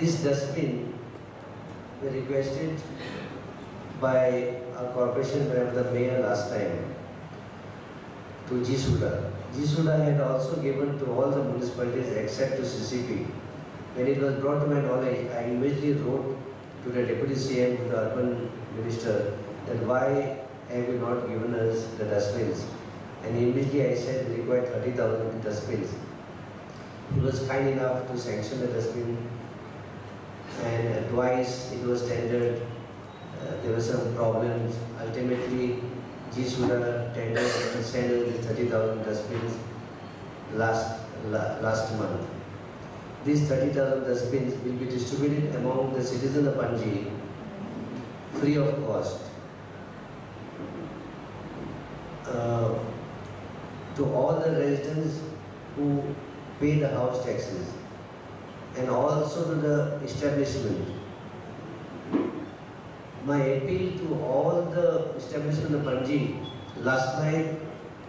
This dustbin were requested by our corporation member, the mayor last time, to G. Suda. G. Suda had also given to all the municipalities except to CCP. When it was brought to my knowledge, I immediately wrote to the Deputy CM, to the Urban Minister, that why have you not given us the dustbins? And immediately I said we require 30,000 dustbins. He was kind enough to sanction the dustbin, and twice it was tendered. There were some problems. Ultimately, G. Suda tendered and sent us the 30,000 dustbins last month. These 30,000 dustbins will be distributed among the citizens of Panji free of cost. To all the residents who pay the house taxes and also to the establishment. My appeal to all the establishment of Panji, last night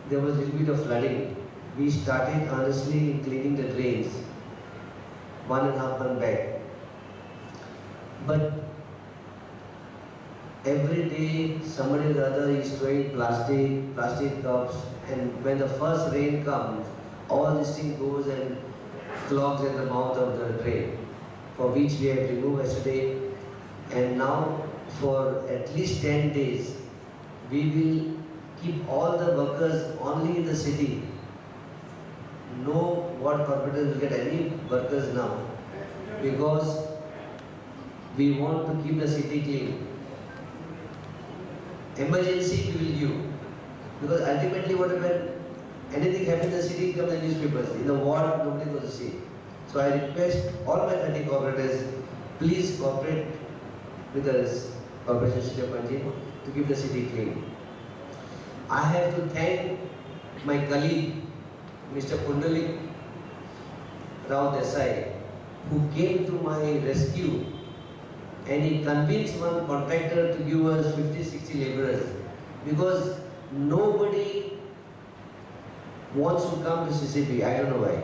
there was a little bit of flooding. We started honestly cleaning the drains 1.5 months back. But every day somebody or other is throwing plastic cups, and when the first rain comes, all this thing goes and clogs at the mouth of the drain, for which we have removed yesterday. And now for at least 10 days, we will keep all the workers only in the city. No ward corporators will get any workers now, because we want to keep the city clean. Emergency we will give, because ultimately whatever anything happens in the city comes in the newspapers. In the ward nobody goes to see. So I request all my 30 cooperators, please cooperate with us, Corporation City of Panji, to keep the city clean. I have to thank my colleague, Mr. Pundalik Rao Desai, who came to my rescue, and he convinced one contractor to give us 50-60 laborers, because nobody wants to come to CCP. I don't know why.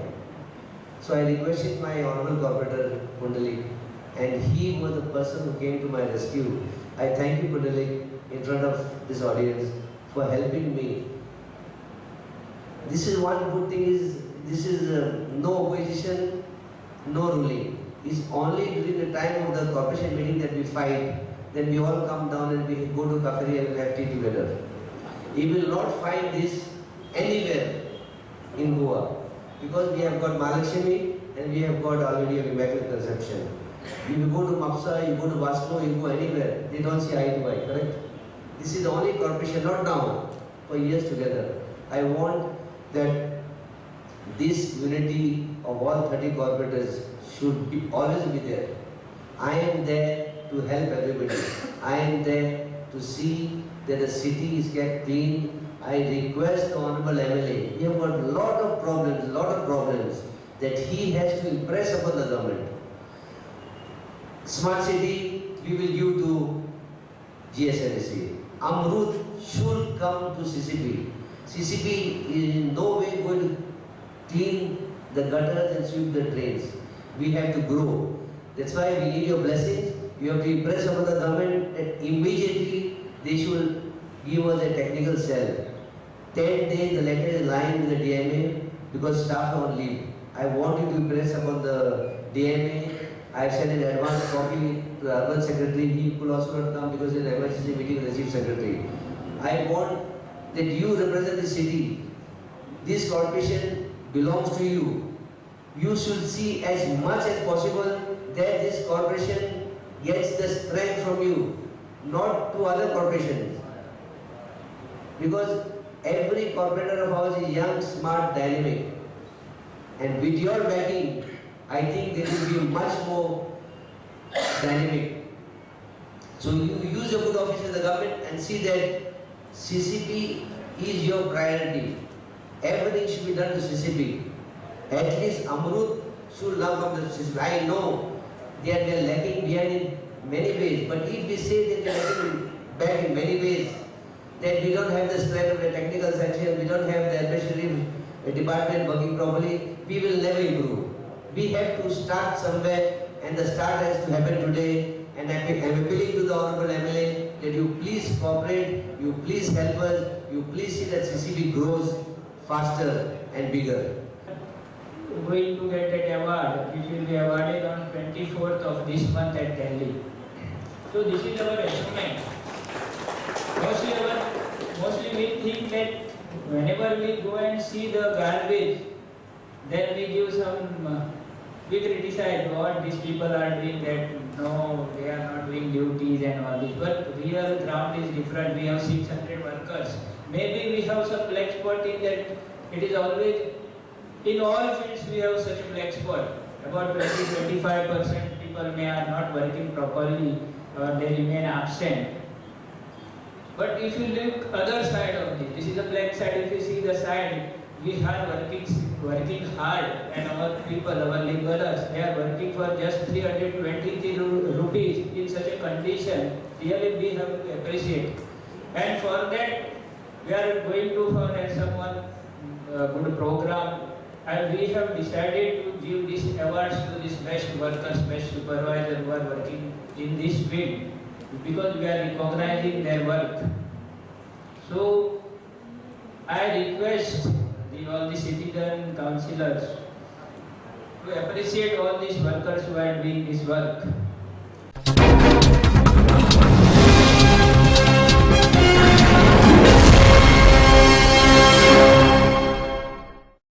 So I requested my honorable corporator Pundalik, and he was the person who came to my rescue. I thank you, Pundalik, in front of this audience for helping me. This is one good thing, is this is no opposition, no ruling. It's only during the time of the corporation meeting that we fight. Then we all come down and we go to Kakari and have tea together. You will not find this anywhere in Goa, because we have got Mahalakshmi and we have got already a Immaculate Conception. You go to Mapsa, you go to Vasco, you go anywhere, they don't see eye to eye, correct? This is the only corporation, not now, for years together. I want that this unity of all 30 corporators should always be there. I am there to help everybody. I am there to see that the city is kept clean. I request the Honorable MLA, we have got a lot of problems that he has to impress upon the government. Smart city, we will give to GSLC. Amrut should come to CCP. CCP is in no way going to clean the gutters and sweep the drains. We have to grow. That's why we need your blessings. You have to impress upon the government that immediately they should give us a technical cell. 10 days the letter is lying with the DMA because staff are on leave. I want you to impress upon the DMA. I have sent an advance copy to the Urban Secretary. He could also not come because there is an emergency meeting with the Chief Secretary. I want that you represent the city. This corporation belongs to you. You should see as much as possible that this corporation gets the strength from you, not to other corporations. Because every corporator of ours is young, smart, dynamic. And with your backing, I think they will be much more dynamic. So you use your good office in the government and see that CCP is your priority. Everything should be done to CCP. At least Amrut should now come to CCP. I know they are lacking behind in many ways, but if we say that they are lacking back in many ways, that we don't have the strength of the technical section, we don't have the administrative department working properly, we will never improve. We have to start somewhere and the start has to happen today. And I am appealing to the Honorable MLA that you please cooperate, you please help us, you please see that CCB grows faster and bigger. Going to get that award, which will be awarded on 24th of this month at Delhi. So this is our achievement. Mostly we think that whenever we go and see the garbage, then we give some, we criticize what these people are doing, that no, they are not doing duties and all this. But real ground is different. We have 600 workers. Maybe we have some black spot in that. It is always, in all fields we have such a black spot. About 20-25% people may are not working properly or they remain absent. But if you look other side of this is the black side. If you see the side, we are working hard, and our people, our laborers, they are working for just 323 rupees in such a condition. Really we have to appreciate. And for that, we are going to have someone good program, and we have decided to give these awards to these best workers, best supervisors who are working in this field, because we are recognizing their work. So I request all the citizen councillors to appreciate all these workers who are doing this work.